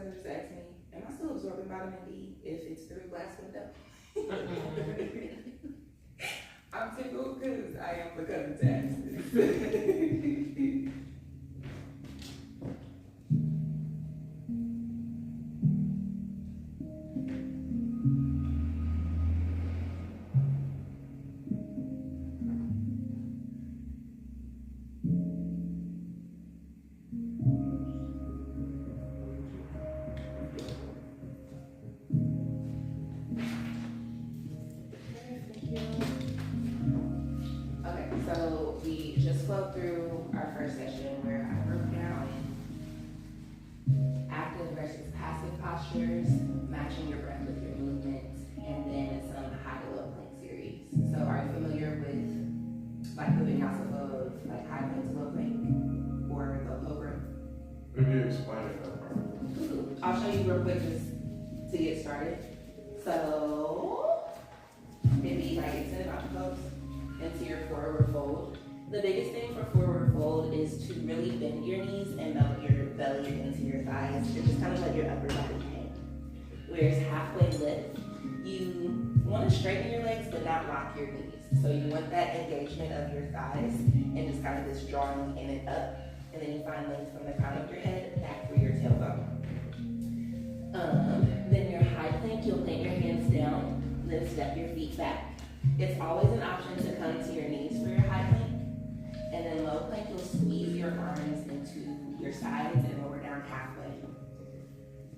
cousin just asked me, am I still absorbing vitamin D if it's through a glass window? I'm tickled because I am the cousin to ask this. So we just flowed through our first session where I broke down active versus passive postures, matching your breath with your movements, and then some high to low plank series. So are you familiar with like the vinyasa of like high plank to low plank or the low room? Maybe explain it. I'll show you real quick just to get started. So maybe like extended out the pose into your forward fold. The biggest thing for forward fold is to really bend your knees and melt your belly into your thighs to just kind of let your upper body hang. Whereas halfway lift, you want to straighten your legs but not lock your knees. So you want that engagement of your thighs and just kind of this drawing in and up. And then you find length from the crown of your head back through your tailbone. Then your high plank, you'll plant your hands down, then step your feet back. It's always an option to come to your knees for your high plank. And then low plank, you'll squeeze your arms into your sides and lower down halfway.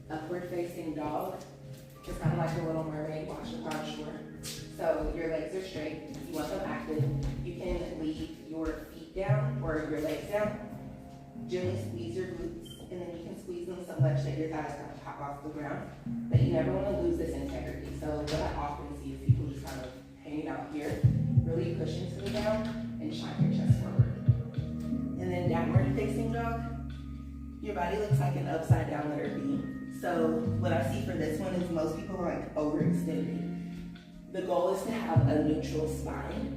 Upward facing dog. It's kind of like a little mermaid washing on shore. So your legs are straight. You want them active. You can leave your feet down or your legs down. Gently squeeze your glutes, and then you can squeeze them so much that your thighs kind of pop off the ground. But you never want to lose this integrity. So what I often see is people just kind of hanging out here, really push into the down and shine your chest forward. And then downward facing dog, your body looks like an upside down letter B. So what I see for this one is most people are like overextended. The goal is to have a neutral spine.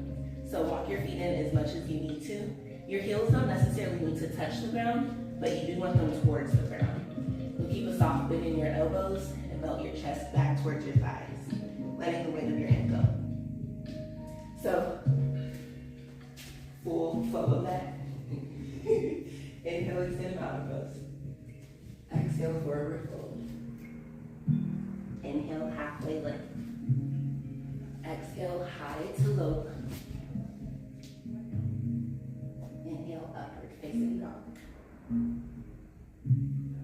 So walk your feet in as much as you need to. Your heels don't necessarily need to touch the ground, but you do want them towards the ground. So keep a soft bend in your elbows and melt your chest back towards your thighs, letting the weight of your head go. So, full flow of that. Inhale, extend mountain pose. Exhale, forward fold. Inhale, halfway lift. Exhale, high to low plank. Inhale, upward facing dog.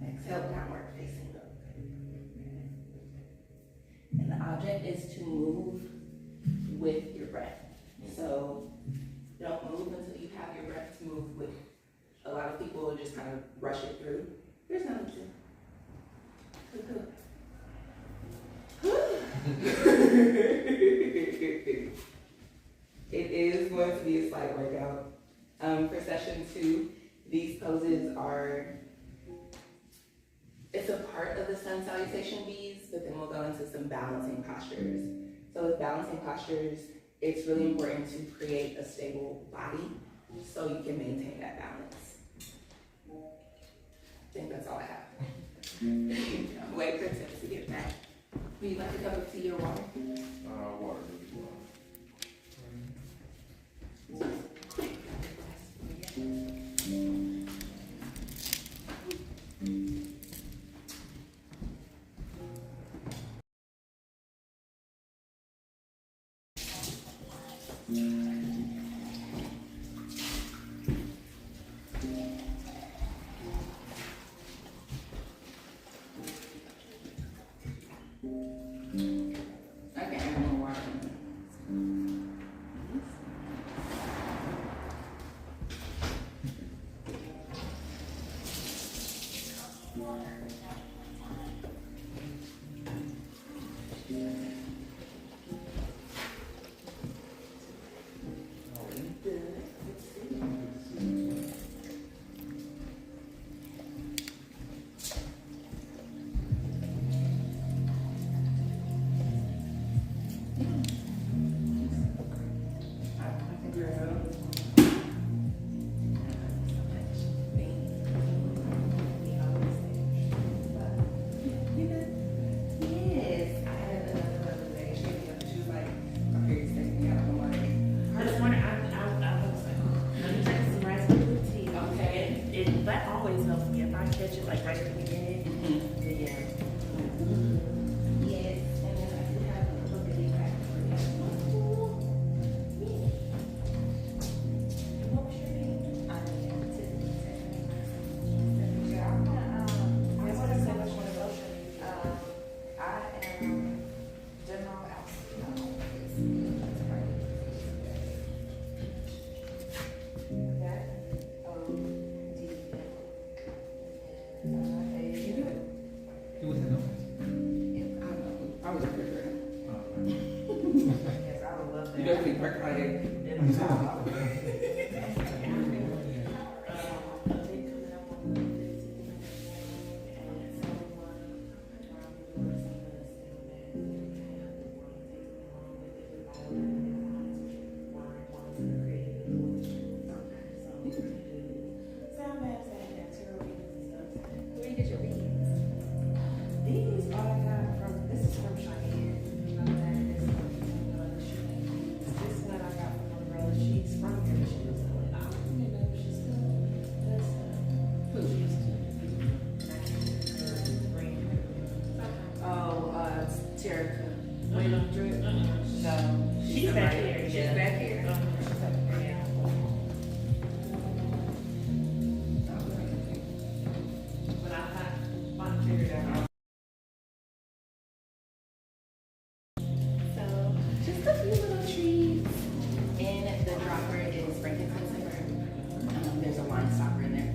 Exhale, downward facing dog. And the object is to move with your breath. So don't move until you have your breath to move with. A lot of people will just kind of rush it through. There's no need to. It is going to be a slight workout. For session 2, these poses are, it's a part of the sun salutation V's, but then we'll go into some balancing postures. So with balancing postures, it's really important to create a stable body so you can maintain that balance. I think that's all I have. Wait for tips to get back. Would you like a cup of tea or water? Water. Where you get your beads? These all I got from, this is from Cheyenne. This one I got from my brother. She's from here. She was like, I don't even know if she's still does Who used to? Oh, Terica. Wait on drip. No. She's back here. She's Yeah. back here. But I finally figured out. So, just a few little treats. And the dropper is frankincense and myrrh. There's a wine stopper in there.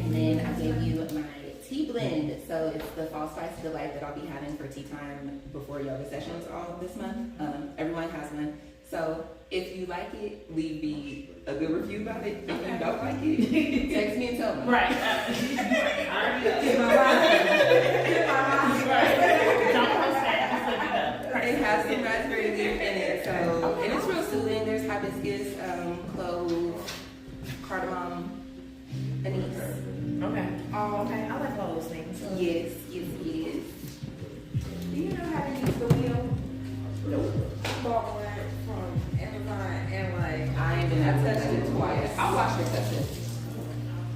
And then I gave you my tea blend. So it's the Fall Spice Delight that I'll be having for tea time before yoga sessions all this month. Everyone has one. So if you like it, leave me a good review about it. If you don't like it, text me and tell me. Right. I already know. Don't post that. Just let me know. It has some raspberry leaf in it, so and it's real soothing. There's hibiscus, clove, cardamom, anise. Okay. Oh, okay. I like all those things. Yes. Do you know how to use the wheel? Nope. I bought one from Amazon and like I've touched it twice. I'll watch her touch it.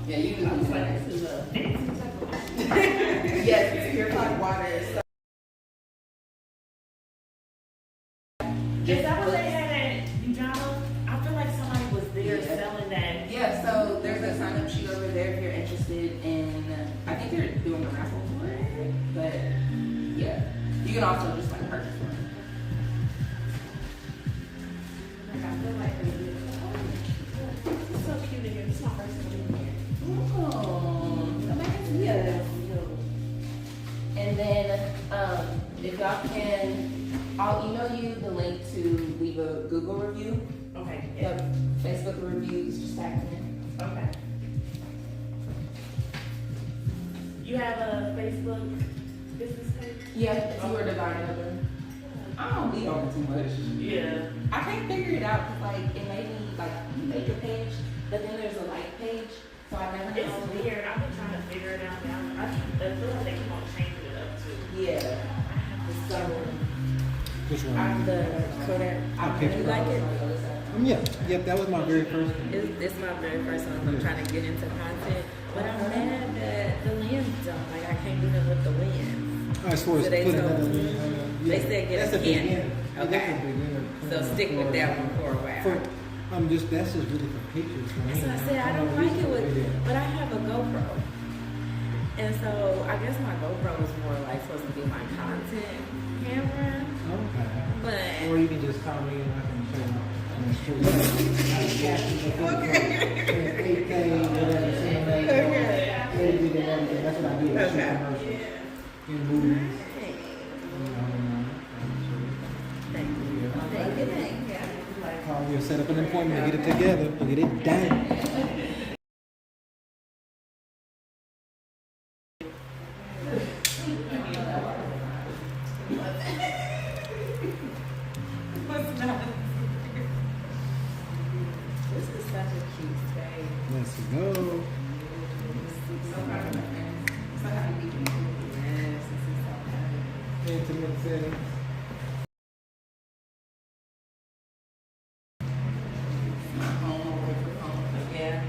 Yeah, you can use Like, it. this is a fancy type of Yes, it's purified water. So Is that what they had at Ujama? I feel like somebody was there Yeah. selling that. yeah, so there's a sign up sheet over there if you're interested in. I think they're doing a raffle for it, but yeah, you can also just like purchase one. I feel like it's so cute in here. This is my first time in here. Oh, yes. And then, if y'all can, I'll email you the link to leave a Google review. Okay. Yep, Facebook reviews, just tag me. Okay. You have a Facebook business page? Yeah, if you were divided over. I don't be on it too much. Yeah. I can't figure it out because like it made me like you make a page, but then there's a like page, so I never know. It's weird. I've been trying to figure it out now. I feel like they keep on changing it up too. Yeah. So Which one? I'm the Kodak. I Okay. really You like it? Yep, that was my very first one. It's my very first one. I'm trying to get into content, but I'm mad that the lens don't. Like I can't do nothing with the lens. I swear So to they put told another me- one. they said get That's a a pen. beginner. Okay. That's a beginner. So stick with that one for a while. For, that's just really for pictures. For That's me. what I said. I don't know like this it with, video. but I have a GoPro, and so I guess my GoPro is more like supposed to be my content camera. Okay. But Or you can just call me and I can show you. Okay. 8K, whatever, cinematic, edited and everything. That's what I do. I shoot commercials in movies. thank you. Call you, set up an appointment, get it together, get it done. This is such a cute space. Let's go. Yes, this is so nice. Intimate setting. Yeah.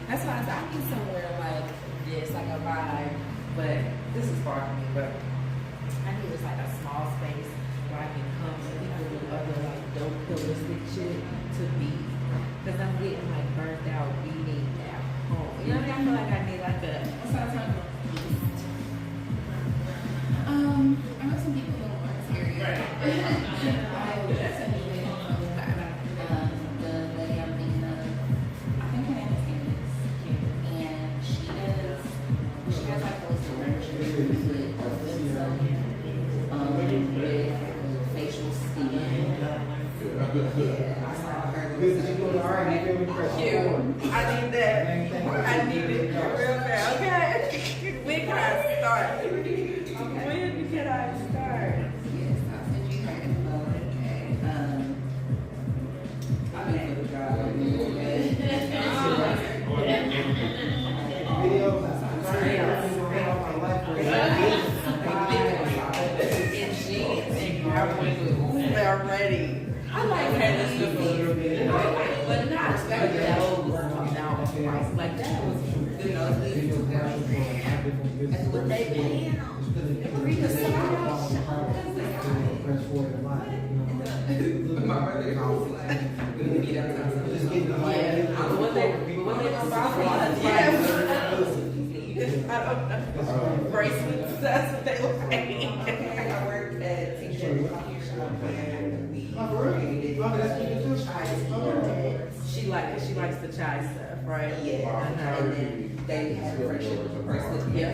That's why I said I need somewhere like this, like a vibe. But this is far from me. But I need just like a small space where I can come and people do other like dope holistic shit to be. Because I'm getting like burnt out beating at home. You know what I mean? I feel like I need like a What's that time? I know some people in Lawrence area. The lady I'm thinking of, I think her name is Kimberly, and she has like those memberships with facial skin. Yeah. Good that you doing all right. You feel me? Press Cute. forward. I need that. Main thing. I need it real bad. Okay. When can I start? When can I start? Yes, I'll send you her info. I'll be able to draw it. Video. I'm sorry. I'm gonna pay off my life for In jeans and cowboy they're ready. I like having this but not expect that old was coming down with price. Like that was, you know, that's what they paying on. Press forward in line. My brother was like, we meet up time. Just getting the light. Yeah, when they about I don't know. Bracelets, that's what they look like. I worked at T-shirt coffee shop where we Oh, for real? created Oh, that's what you do? chai She likes the chai stuff, right? Yeah, and then they had friendship bracelets. Yeah.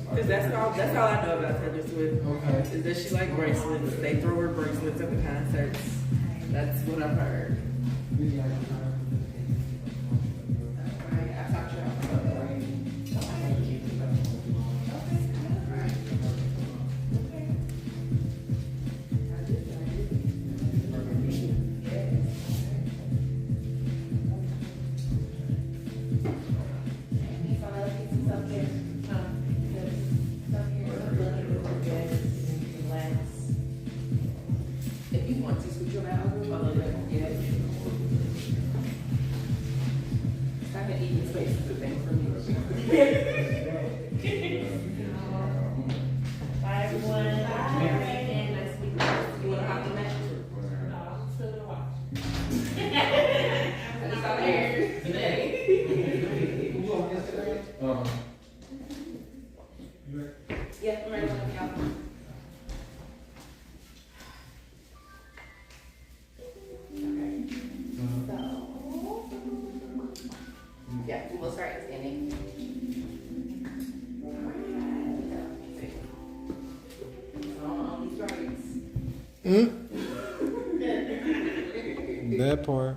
Because that's all I know about Taylor Swift. Okay. Is that she like bracelets. They throw her bracelets at the concerts. That's what I've heard. I talked to her. If you want to switch your mouth, follow them. Yeah. I can even space is a thing for me. Bye, everyone. And let's be You want to hop the match? still gonna watch. I just got here today. Who on yesterday? Yeah, I'm ready to help y'all. Okay. So, yeah, we'll start standing. On these rights. That part.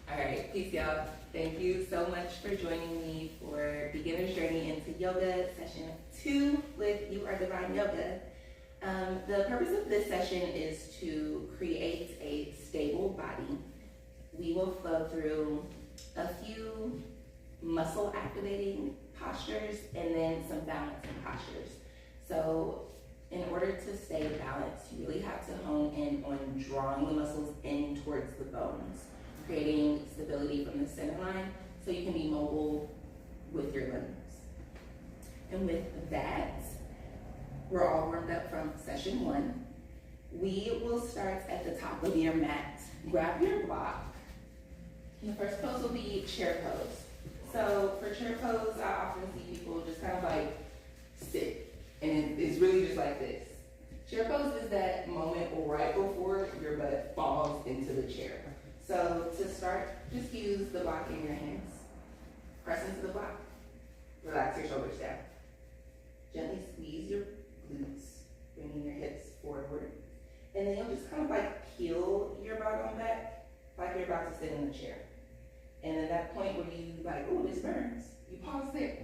All right, peace, y'all. Thank you so much for joining me for Beginner's Journey into Yoga, session 2 with You Are Divine Yoga. The purpose of this session is to create a stable body. We will flow through a few muscle activating postures and then some balancing postures. So in order to stay balanced, you really have to hone in on drawing the muscles in towards the bones, creating stability from the center line so you can be mobile with your limbs. And with that, we're all warmed up from session 1. We will start at the top of your mat. Grab your block. And the first pose will be chair pose. So for chair pose, I often see people just kind of like sit. And it's really just like this. Chair pose is that moment right before your butt falls into the chair. So to start, just use the block in your hands. Press into the block. Relax your shoulders down. Gently squeeze your glutes, bringing your hips forward. And then you'll just kind of like peel your bottom back like you're about to sit in the chair. And at that point where you like, oh, this burns, you pause there.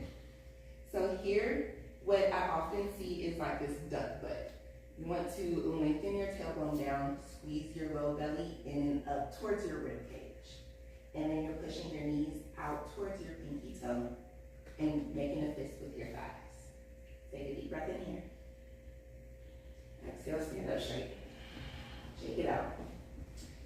So here, what I often see is like this duck butt. You want to lengthen your tailbone down, squeeze your low belly in and up towards your rib cage. And then you're pushing your knees out towards your pinky toe and making a fist with your thighs. Take a deep breath in here. Exhale, stand up straight. Shake it out.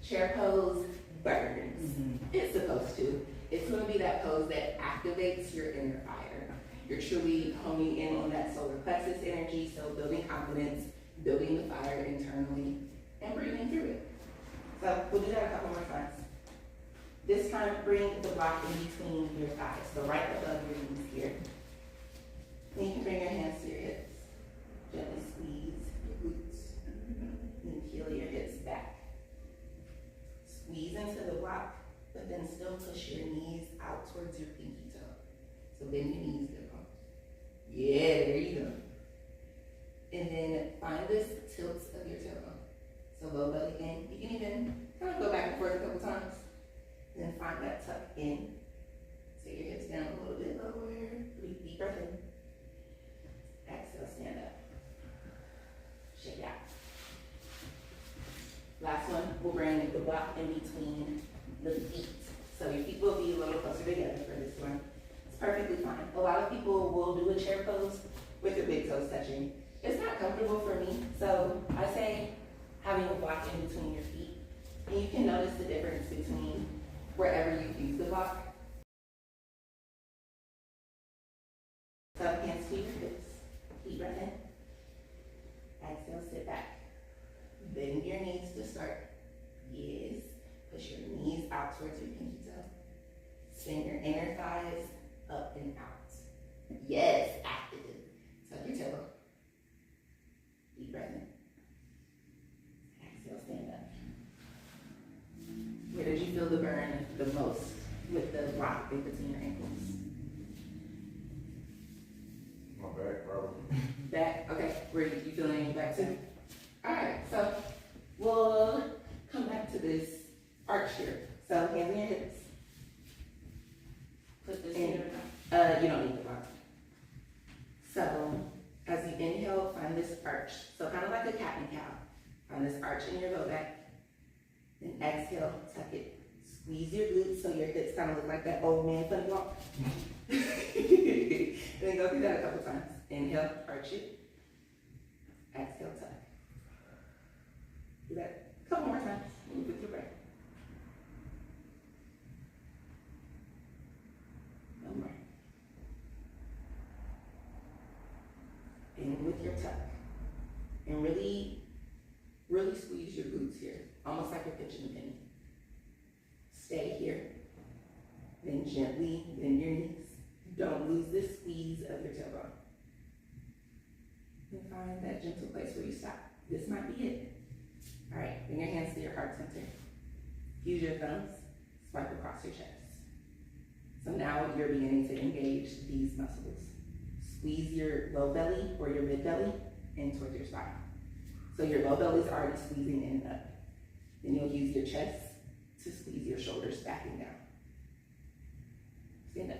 Chair pose burns. It's supposed to. It's going to be that pose that activates your inner fire. You're truly honing in on that solar plexus energy, so building confidence, building the fire internally, and breathing through it. So we'll do that a couple more times. This time, bring the block in between your thighs, so right above your knees here. Then you can bring your hands to your hips. Gently squeeze your glutes. And peel your hips back. Squeeze into the block, but then still push your knees out towards your pinky toe. So bend your knees down. Yeah, there you go. And then find this tilt of your tailbone. So low belly in. You can even kind of go back will bring the block in between the feet. So your feet will be a little closer together for this one. It's perfectly fine. A lot of people will do a chair pose with their big toes touching. It's not comfortable for me, so I say having a block in between your feet. And you can notice the difference between wherever you use the block. So hands to your hips, deep breath in. Exhale, sit back. Bend your knees to start. Yes. Push your knees out towards your pinky toe. Spin your inner thighs up and out. Yes, active. Tuck your tail. Deep breath in. Exhale, stand up. Where did you feel the burn the most with the block in between your ankles? My back, probably. Back? Okay. Where are you feeling your back too? Alright, so we'll come back to this arch here. So hands on your hips. Put this And, here. you don't need the block. So as you inhale, find this arch. So kind of like a cat and cow. Find this arch in your low back. Then exhale, tuck it. Squeeze your glutes so your hips kind of look like that old man funny walk. Then go through that a couple times. Inhale, arch it. Exhale, tuck. Do that a couple more times. Move with your breath. One more. In with your tuck. And really, really squeeze your glutes here. Almost like you're pitching a penny. Stay here. Then gently bend your knees. Don't lose this squeeze of your tailbone. And find that gentle place where you stop. This might be it. All right, bring your hands to your heart center. Use your thumbs, swipe across your chest. So now you're beginning to engage these muscles. Squeeze your low belly or your mid belly in towards your spine. So your low belly is already squeezing in and up. Then you'll use your chest to squeeze your shoulders back and down. Stand up.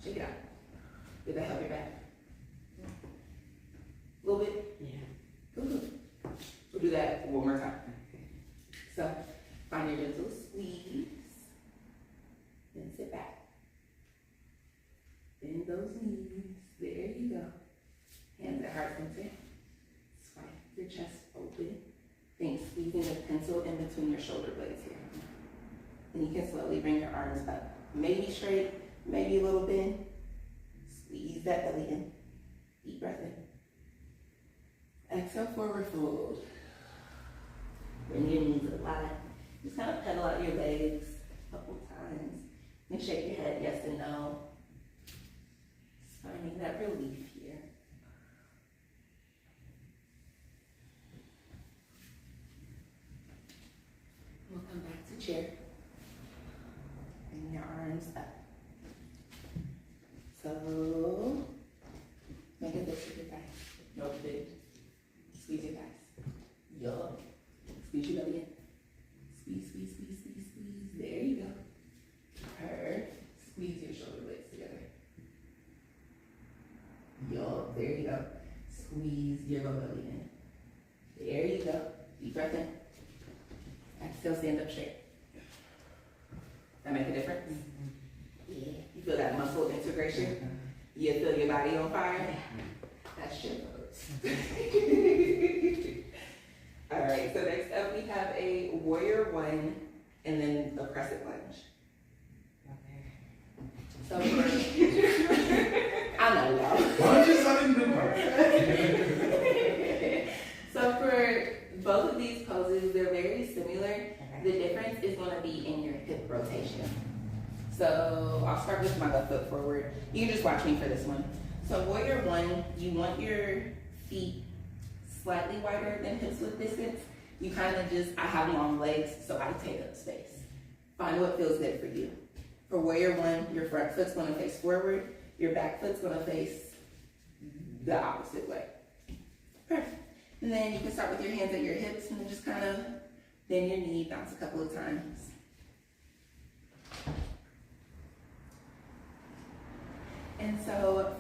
Shake it out. Did that help your back? A little bit? Yeah. Good. We'll do that one more time. So find your gentle squeeze. Then sit back. Bend those knees. There you go. Hands at heart center. Swipe your chest open. Think squeezing the pencil in between your shoulder blades here. And you can slowly bring your arms up. Maybe straight, maybe a little bend. Squeeze that belly in. Deep breath in. Exhale, forward fold. Bring your knees up high. Just kind of pedal out your legs a couple times. And shake your head yes and no. Just finding that relief here. We'll come back to chair. Bring your arms up. So, make a fist with your thighs. No big. Squeeze your thighs. Yup. Squeeze your belly in. Squeeze, squeeze, squeeze, squeeze, squeeze. There you go. Perfect. Squeeze your shoulder blades together. Yup. There you go. Squeeze your low belly in. There you go. Deep breath in. Exhale, stand up straight. That make a difference? Yeah. You feel that muscle integration? You feel your body on fire? That's your pose. All right, so next up we have a warrior one and then a crescent lunge. So I know y'all. Lunges, I didn't do mine. So for both of these poses, they're very similar. The difference is going to be in your hip rotation. So I'll start with my left foot forward. You can just watch me for this one. So warrior one, you want your feet slightly wider than hips width distance. You kind of just, I have long legs, so I take up space. Find what feels good for you. For warrior one, your front foot's going to face forward. Your back foot's going to face the opposite way. Perfect. And then you can start with your hands at your hips and then just kind of bend your knee, bounce a couple of times. And so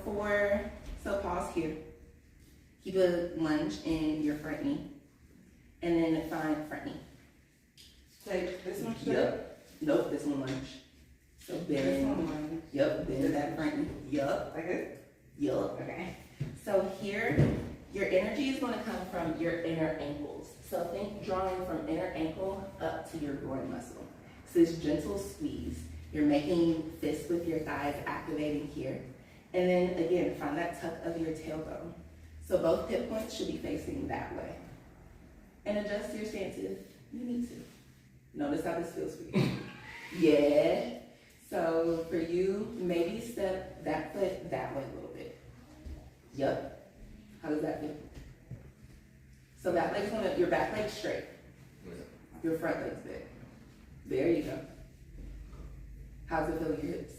pause here. Keep a lunge in your front knee. And then find front knee. Take this one straight. Yep. Nope, this one lunge. So This bend. one lunge. Yep, bend that front knee. Yup. Like this? Yup. Okay. So here, your energy is going to come from your inner ankles. So think drawing from inner ankle up to your groin muscle. So this gentle squeeze. You're making fists with your thighs, activating here. And then again, find that tuck of your tailbone. So both hip points should be facing that way. And adjust your stance if you need to. Notice how this feels for you. Yeah. So for you, maybe step that foot that way a little bit. Yep. How does that feel? So that leg's your back leg's straight. Your front leg's big. There you go. How's it feel in your hips?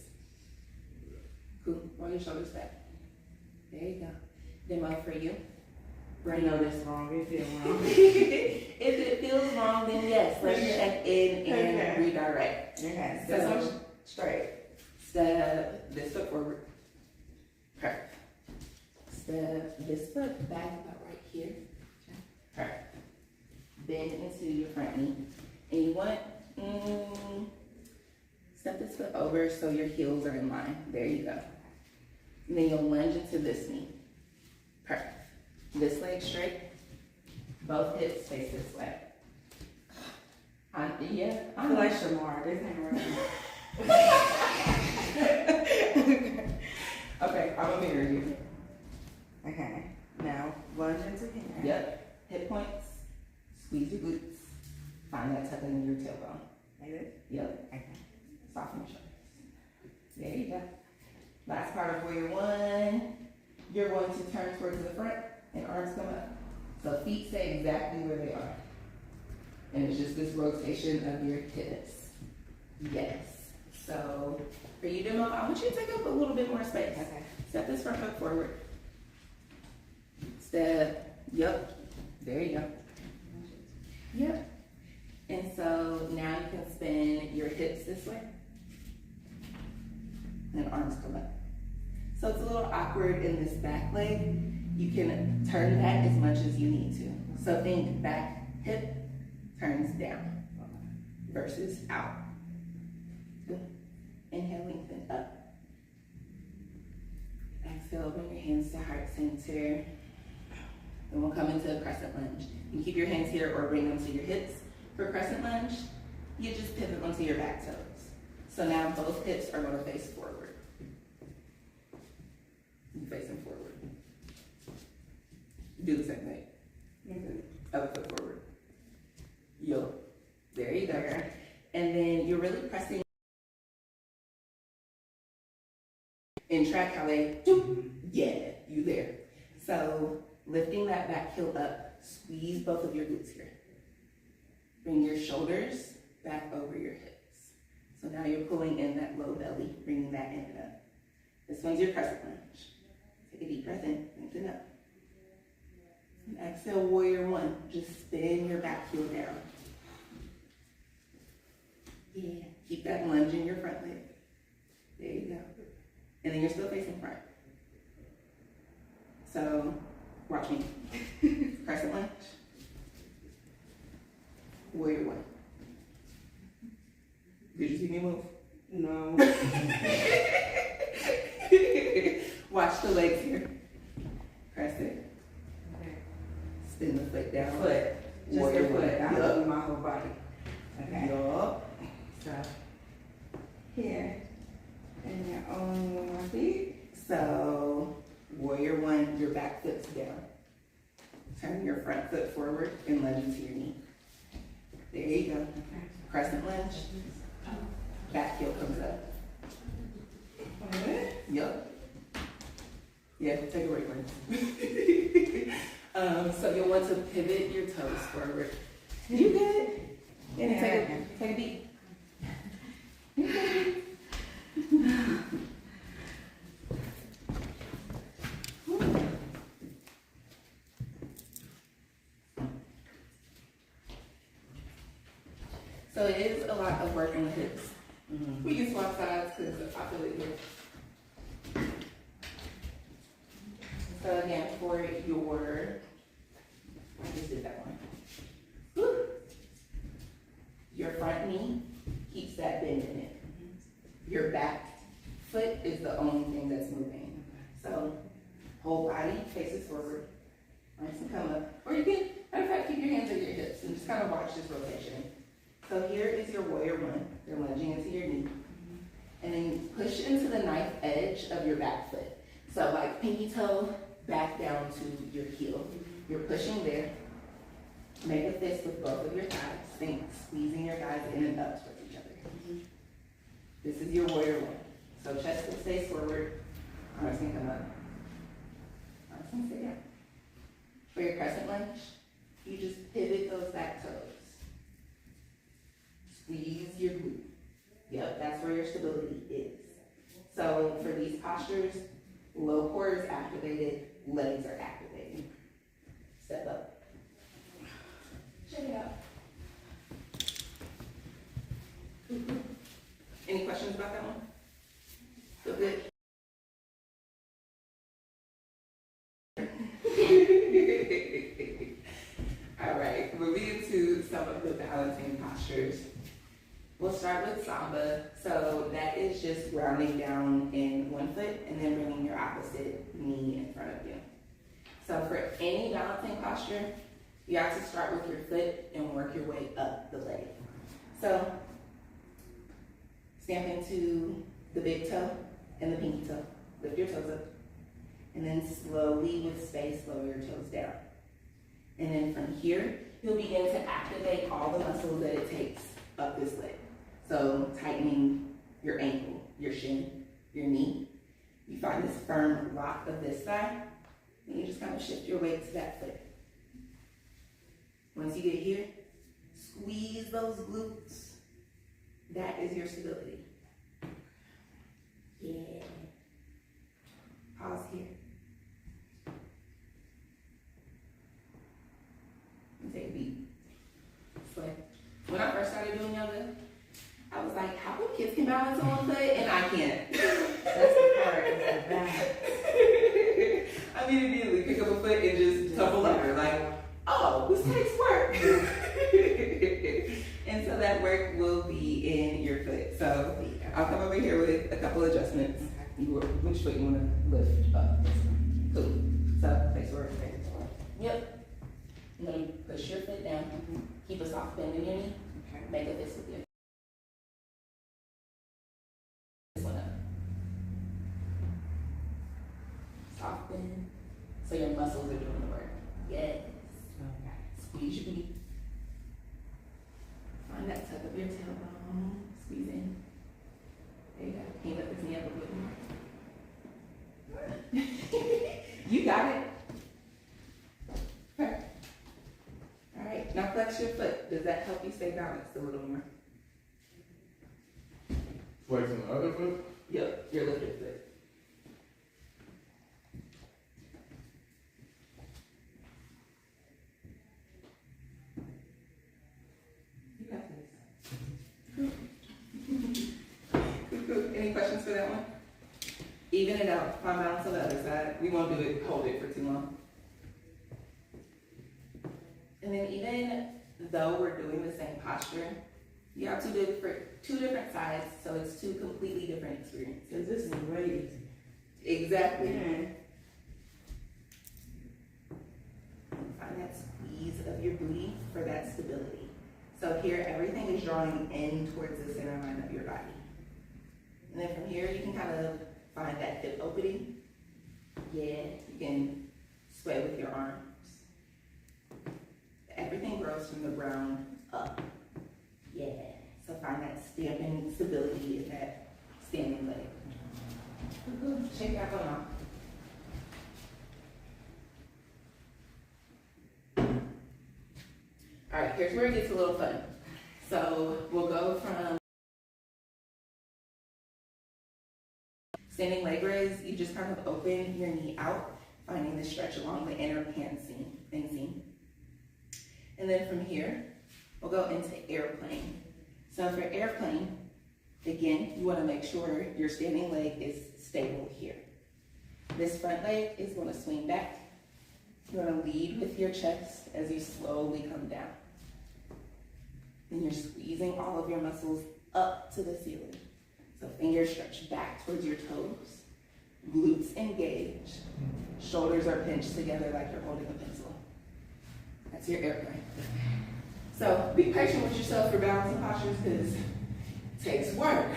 Cool. Roll your shoulders back. There you go. Demo for you. I know this wrong. It feels wrong. If it feels wrong, then yes, let's check in and Okay. redirect. Okay. So- This one straight. Step this foot forward. Perfect. Step this foot back about right here. Perfect. Bend into your front knee. And you want, step this foot over so your heels are in line. There you go. And then you'll lunge into this knee. Perfect. This leg straight. Both hips face this way. I feel like Shamar. This ain't right. Okay, I'm gonna mirror you. Okay. Now lunge into here. Yep. Hip points. Squeeze your glutes. Find that tuck in your tailbone. Like this. Yep. Okay. Soften your shoulders. There you go. Last part of warrior one. You're going to turn towards the front and arms come up. So feet stay exactly where they are. And it's just this rotation of your hips. Yes. So for you, Demo, I want you to take up a little bit more space. Okay. Step this front foot forward. Step. Yep. There you go. Yep. And so now you can spin your hips this way. And arms come up. So it's a little awkward in this back leg. You can turn that as much as you need to. So think back hip turns down versus out. Good. Inhale, lengthen up. Exhale, bring your hands to heart center. Then we'll come into a crescent lunge. You keep your hands here or bring them to your hips. For crescent lunge, you just pivot onto your back toes. So now both hips are going to face forward. You face them forward. Do the same thing. Other foot forward. Yo. There you go. And then you're really pressing and track how they do. Yeah, you there. So lifting that back heel up, squeeze both of your glutes here. Bring your shoulders back over your hips. So now you're pulling in that low belly, bringing that in and up. This one's your crescent lunge. Take a deep breath in, lengthen up. And exhale, warrior one. Just spin your back heel down. Yeah, keep that lunge in your front leg. There you go. And then you're still facing front. So, watch me. Crescent lunge. Warrior one. Did you see me move? No. Watch the legs here. Crescent. Okay. Spin the foot down. Foot. Just Warrior the foot. one. I Yup. don't do my whole body. Okay. Yup. So here. And then on my feet. So, warrior one, your back foot's down. Turn your front foot forward and lunge into your knee. There you go. Crescent lunge. Back heel comes up. Yup. Yeah, take a break, man. So you'll want to pivot your toes forward. You good? And take a beat. So it is a lot of work on the hips. We can swap sides because I feel it here. So again, for I just did that one. Whew. Your front So here is your warrior one. You're lunging into your knee. And then you push into the knife edge of your back foot. So like pinky toe back down to your heel. You're pushing there. Make a fist with both of your thighs. Think squeezing your thighs in and up towards each other. This is your warrior one. So chest will stay forward. Arms can come up. Arms can stay down. For your crescent lunge, you just pivot those back toes. Squeeze your glute. Yep, that's where your stability is. So for these postures, low core is activated, legs are activated. Step up. Check it out. Any questions about that one? Feel good? All right, moving into some of the balancing postures. We'll start with samba. So that is just grounding down in one foot and then bringing your opposite knee in front of you. So for any balancing posture, you have to start with your foot and work your way up the leg. So stamp into the big toe and the pinky toe. Lift your toes up. And then slowly with space, lower your toes down. And then from here, you'll begin to activate all the muscles that it takes up this leg. So tightening your ankle, your shin, your knee. You find this firm lock of this thigh, and you just kind of shift your weight to that foot. Once you get here, squeeze those glutes. That is your stability. Yeah. Pause here. And take a beat. Sweat. When I first started doing yoga, I was like, how come kids can balance on one foot and I can't? That's the part, is the balance. I mean, immediately pick up a foot and just tumble over. Like, oh, this takes work. And so that work will be in your foot. So I'll come over here with a couple adjustments. Which foot you want to lift up? Cool. So face forward. Yep. I'm going to push your foot down. Keep a soft bend in your knee. Make a fist with your this one up. Soft bend. So your muscles are doing the work. Yes. Squeeze your knee. Find that tuck of your tailbone. Squeeze in. There you go. Can you lift this knee up a bit more? You got it. Perfect. All right, now flex your foot. Does that help you stay balanced a little more? Flexing the other foot? Yep, your lifted foot. You got this. Any questions for that one? Even it out. Find balance on the other side. We won't do it, hold it for too long. And then even though we're doing the same posture, you have two different sides, so it's two completely different experiences. This is crazy. Exactly. Yeah. Find that squeeze of your booty for that stability. So here, everything is drawing in towards the center line of your body. And then from here, you can kind of find that hip opening. Yeah, you can sway with your arms. Everything grows from the ground up. Yeah. So find that stamping stability in that standing leg. Shake that one off. All right, here's where it gets a little fun. So we'll go from standing leg raise. You just kind of open your knee out, finding the stretch along the inner inseam. And then from here, we'll go into airplane. So for airplane, again, you want to make sure your standing leg is stable here. This front leg is going to swing back. You want to lead with your chest as you slowly come down. Then you're squeezing all of your muscles up to the ceiling. So fingers stretch back towards your toes. Glutes engage. Shoulders are pinched together like you're holding a pencil. That's your airplane. So be patient with yourself for balance and postures because it takes work.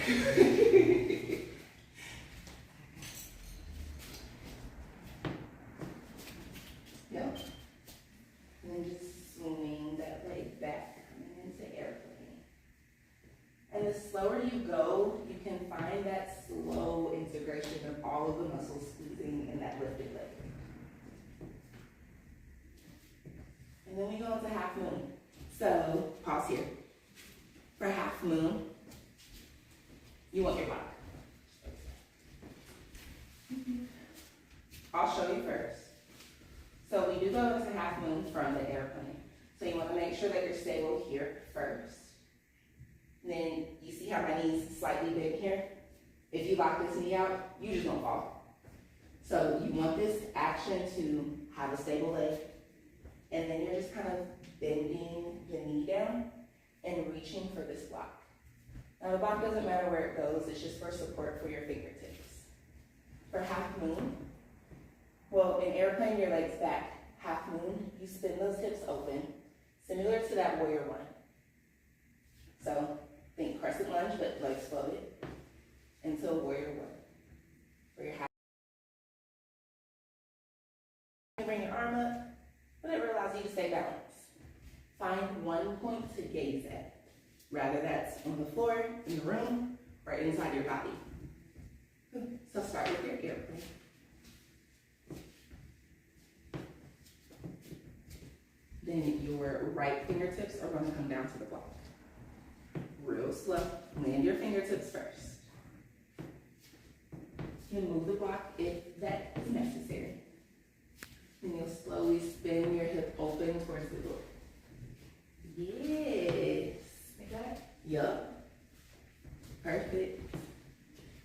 Yep. And then just swing that leg back, coming into airplane. And the slower you go, you can find that slow integration of all of the muscles squeezing in that lifted leg. And then we go into half moon. So, pause here. For half moon, you want your block. I'll show you first. So we do go into half moon from the airplane. So you want to make sure that you're stable here first. Then you see how my knee's slightly big here? If you lock this knee out, you just don't fall. So you want this action to have a stable leg. And then you're just kind of bending the knee down and reaching for this block. Now the block doesn't matter where it goes, it's just for support for your fingertips. For half moon, well, in airplane, your legs back. Half moon, you spin those hips open, similar to that warrior one. So think crescent lunge, but legs floated into a warrior one. For your half. You bring your arm up, whatever allows you to stay balanced. Find one point to gaze at, rather that's on the floor, in the room, or inside your body. So start with your airplane. Then your right fingertips are going to come down to the block. Real slow. Land your fingertips first. You can move the block if that is necessary. Then you'll slowly spin your hip open towards the door. Yes. Like that? Yup. Perfect.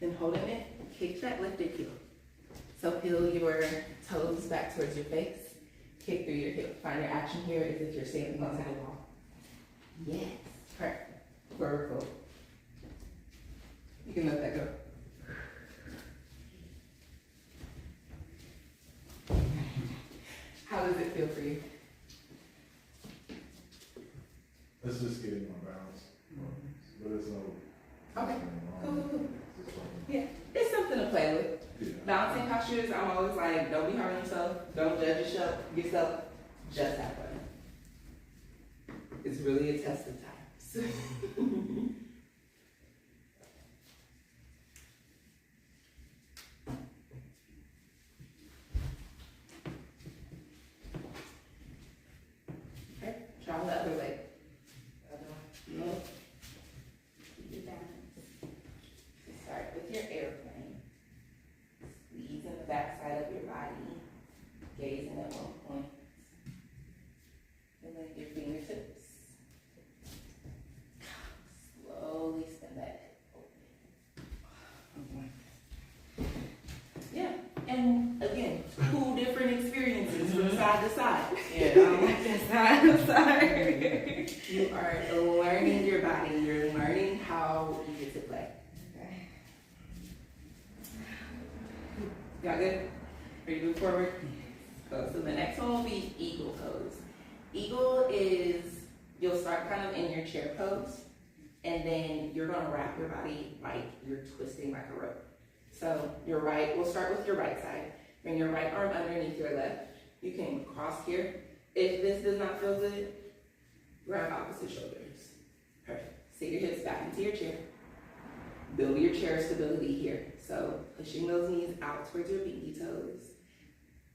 Then holding it, kick that lifted heel. So peel your toes back towards your face. Kick through your hip. Find your action here as if you're standing on the wall. Yes. Perfect. Vertical. You can let that go. How does it feel for you? Let's just get in my balance. But it's no. Okay. Cool. It's Yeah. It's something to play with. yeah. Balancing postures, I'm always like, don't be hard on yourself. Don't judge yourself. Just have fun. It's really a test of times. Okay, try the other leg. No. Keep your balance. Start with your airplane. Squeeze in the back side of your body. Gazing at one point. And then your fingertips. Slowly spin that open. Yeah, and again, 2 different experiences from side to side. Yeah, I like that side. I'm sorry. You are learning your body. You're learning how you get to play. Okay. Y'all good? Ready to move forward? So the next one will be eagle pose. Eagle is, you'll start kind of in your chair pose, and then you're gonna wrap your body like you're twisting like a rope. So we'll start with your right side. Bring your right arm underneath your left. You can cross here. If this does not feel good, grab opposite shoulders. Perfect. Sit your hips back into your chair. Build your chair stability here. So pushing those knees out towards your pinky toes.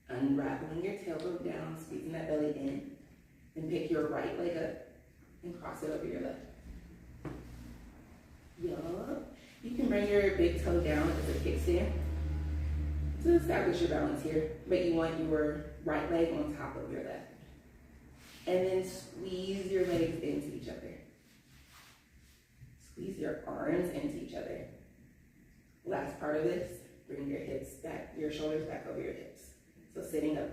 Unraveling your tailbone down, squeezing that belly in. Then pick your right leg up and cross it over your left. Yup. You can bring your big toe down as a kickstand to establish your balance here, but you want your right leg on top of your left. And then squeeze your legs into each other. Squeeze your arms into each other. Last part of this, bring your hips back, your shoulders back over your hips. So sitting up.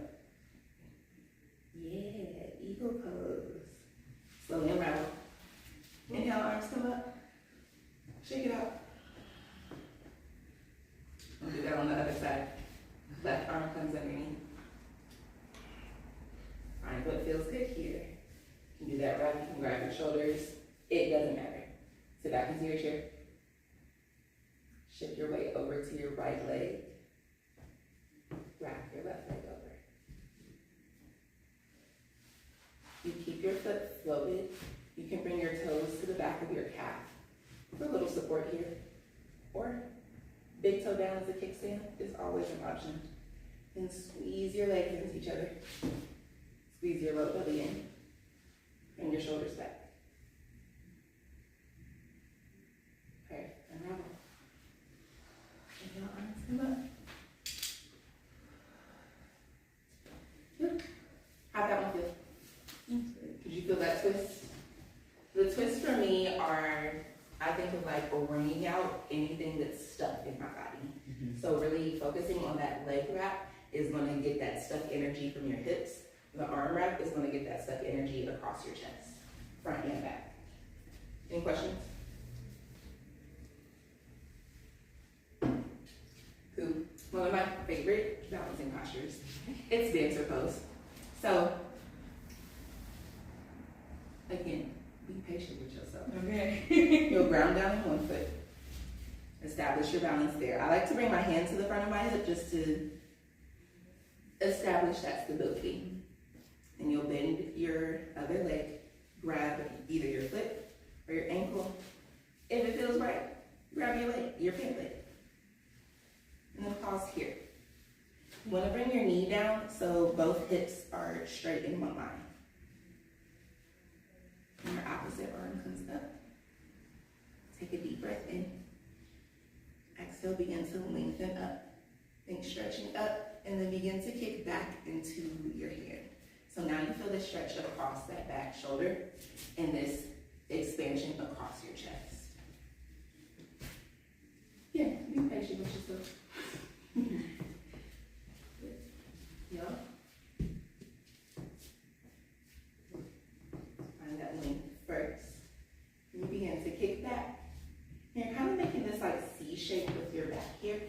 Yeah, eagle pose. Slowly unravel. Inhale, arms come up. Shake it out. We'll do that on the other side. Left arm comes underneath. Find what feels good here. You can do that right. You can grab back into your chair. Shift your weight over to your right leg. Wrap your left leg over. You keep your foot floated. You can bring your toes to the back of your calf for a little support here. Or big toe down as a kickstand is always an option. And squeeze your legs into each other. Squeeze your low belly in. Bring your shoulders back. Okay, unravel. Inhale, arms come up. Good. How'd that one feel? Did you feel that twist? The twists for me are, I think of like wringing out anything that's stuck in my body. So really focusing on that leg wrap is going to get that stuck energy from your hips. The arm wrap is going to get that stuck energy across your chest, front and back. Any questions? Cool. One of my favorite balancing postures. It's dancer pose. So, again, be patient with yourself. Okay. You'll ground down in one foot. Establish your balance there. I like to bring my hand to the front of my hip just to establish that stability. And you'll bend your other leg, grab either your foot or your ankle. If it feels right, grab your leg, your pant leg. And then pause here. You want to bring your knee down so both hips are straight in one line. And your opposite arm comes up. Take a deep breath in. Exhale, begin to lengthen up. Think stretching up, and then begin to kick back into your hand. So now you feel the stretch across that back shoulder and this expansion across your chest. Yeah, be patient with yourself. Yeah. Find that length first. And you begin to kick back. And you're kind of making this like C shape with your back here.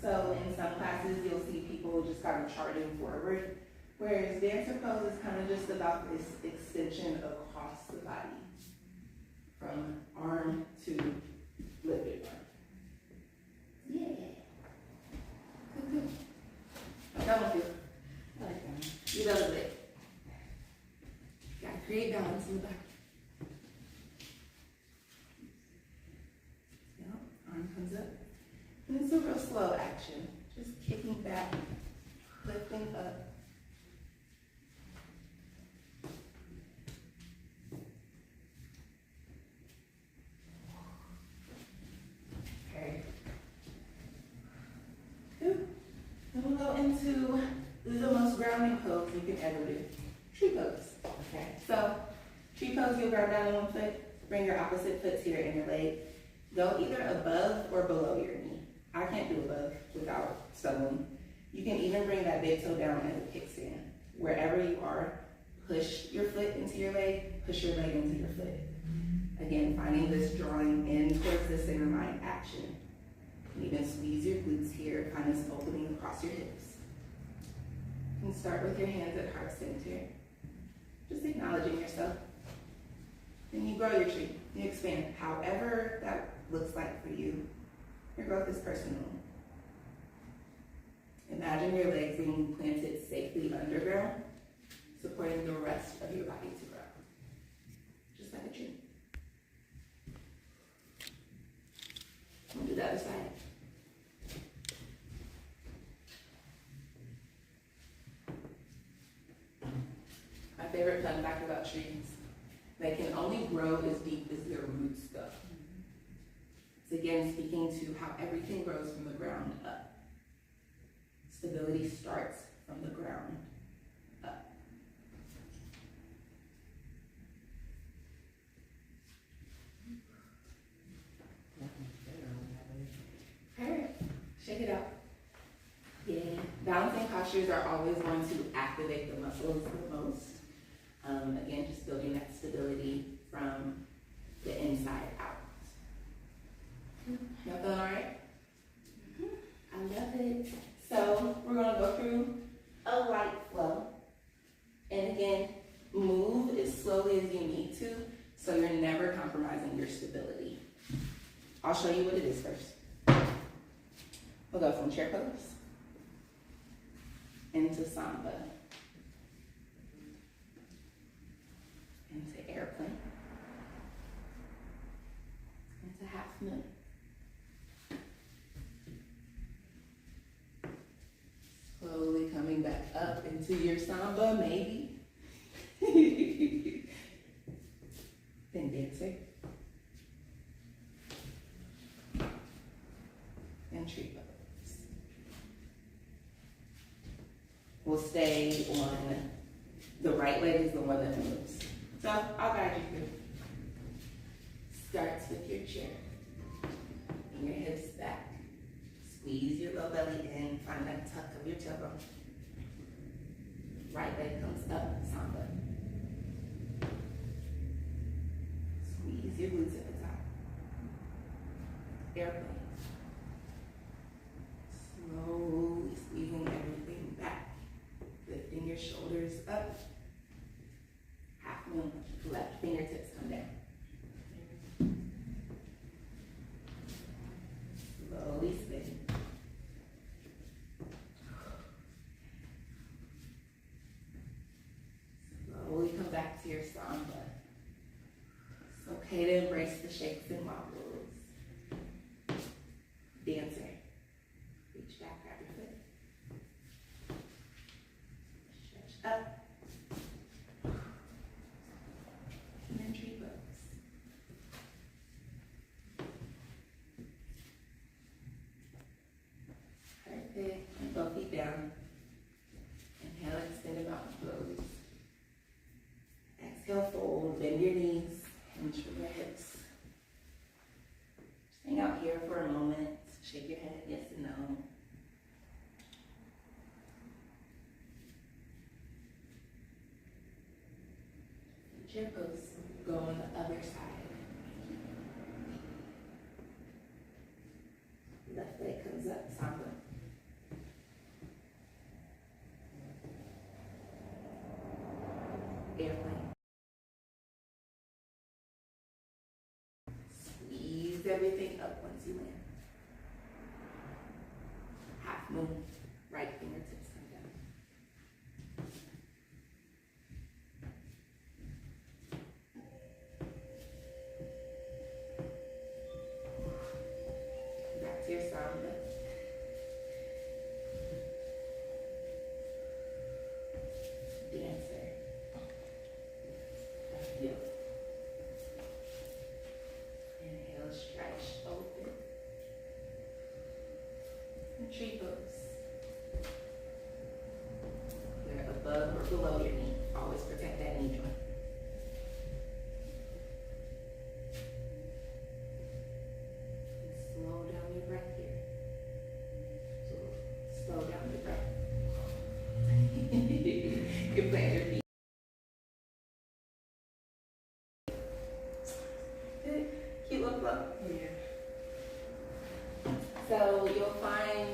So in some classes, you'll see people just kind of charging forward, whereas dancer pose is kind of just about this extension across the body, from arm to lifted arm. Yeah. Good, good. That one feel. I like that one. You the other leg. Gotta create balance in the back. Yeah, arm comes up. And it's a real slow action. Just kicking back, lifting up. Okay. Good. Then we'll go into the most grounding pose you can ever do. Tree pose. Okay. So, tree pose, you'll ground down in one foot, bring your opposite foot to your inner leg. Go either above or below your knee. I can't do above without stumbling. You can even bring that big toe down as a kickstand. Wherever you are, push your foot into your leg, push your leg into your foot. Again, finding this drawing in towards the center line action. You can squeeze your glutes here, find this opening across your hips. You can start with your hands at heart center. Just acknowledging yourself. Then you grow your tree, you expand. However that looks like for you. Your growth is personal. Imagine your legs being planted safely underground, supporting the rest of your body to grow. Just like a tree. We'll do the other side. My favorite fun fact about trees, they can only grow as deep as their roots go. It's again speaking to how everything grows from the ground up. Stability starts from the ground up. Alright, shake it out. Yeah, balancing postures are always going to activate the muscles the most. Again, just building that stability from the inside out. Y'all feeling all right? I love it. So we're going to go through a light flow. And again, move as slowly as you need to So you're never compromising your stability. I'll show you what it is first. We'll go from chair pose into samba, into airplane, into half moon. Slowly coming back up into your samba, maybe. Then dancer. And tree pose. We'll stay on the right leg is the one that moves. So I'll guide you through. Starts with your chair. Bring your hips back. Squeeze your low belly in. Find that tuck of your tailbone. Right leg comes up, samba. Squeeze your glutes at the top. Airplane. Slowly squeezing everything back. Lifting your shoulders up. Half moon. Left fingertips come down. Slowly spin. Slowly come back to your samba. It's okay to embrace the shakes and wobbles. Dancer. Reach back, grab your foot. Stretch up. And then tree pose. Perfect. And both feet down. Inhale, extended mountain pose. Exhale, fold, bend your knees, hinge from your hips. Just hang out here for a moment. Shake your head, yes and no. Chair pose, go on the other side. Left leg comes up, samba. Airplane. Squeeze everything up once you land. Half moon, right fingertips come down. Back to your samba. Dancer. Yeah. Inhale, stretch, open. And tree pose. You're above or below your knee. Always protect that knee joint. And slow down your breath here. So slow down your breath. You can plant your feet. Cute little flow. Yeah. So you'll find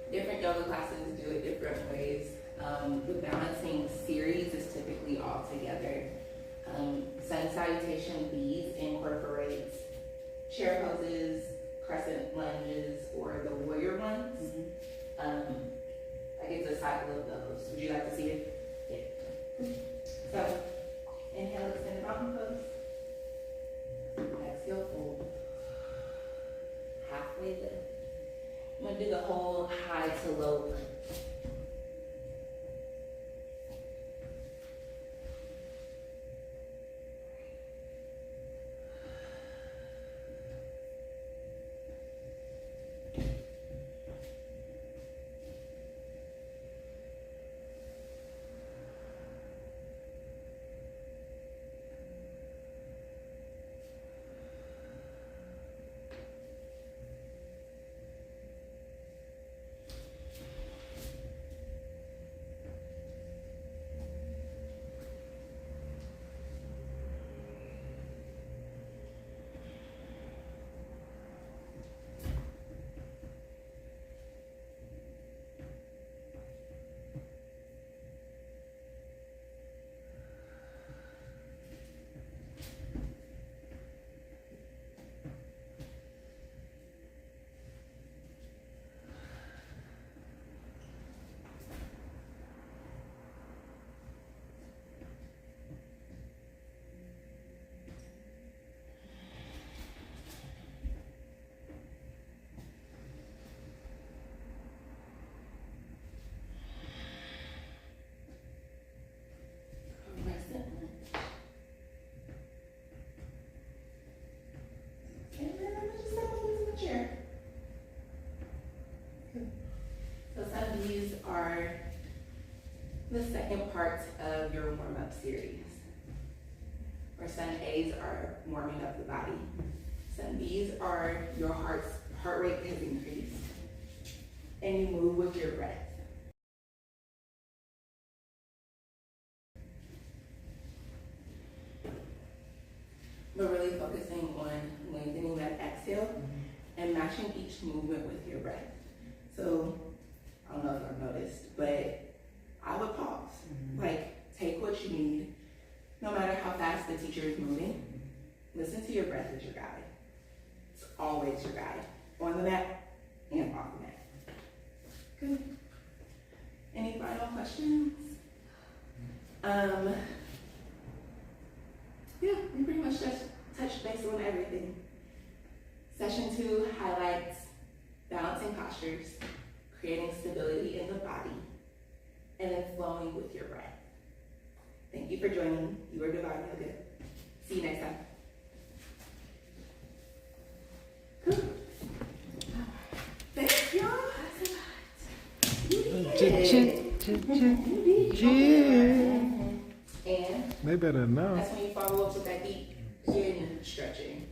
different yoga classes do it different ways. The balancing series is typically all together. Sun salutation B's incorporates chair poses, crescent lunges, or the warrior ones. Like it's a cycle of those. Would you like to see it? Yeah. So inhale, extended mountain pose. Exhale, fold. Halfway lift. I'm gonna do the whole high to low plank. A's are warming up the body. Some B's are your heart rate has increased. And you move with your breath. But really focusing on lengthening that exhale and matching each movement with your breath. So, I don't know if you've noticed, but I would pause. Like, take what you need, no matter how fast the teacher is moving. Listen to your breath as your guide. It's always your guide, on the mat and off the mat. Good. Any final questions? Yeah, we pretty much just touched base on everything. Session 2 highlights balancing postures, creating stability in the body, and then flowing with your breath. Thank you for joining. You are Divine Yoga. See you next time. Cool. Thanks, y'all. And They better know. that's when you follow up with that deep chin stretching.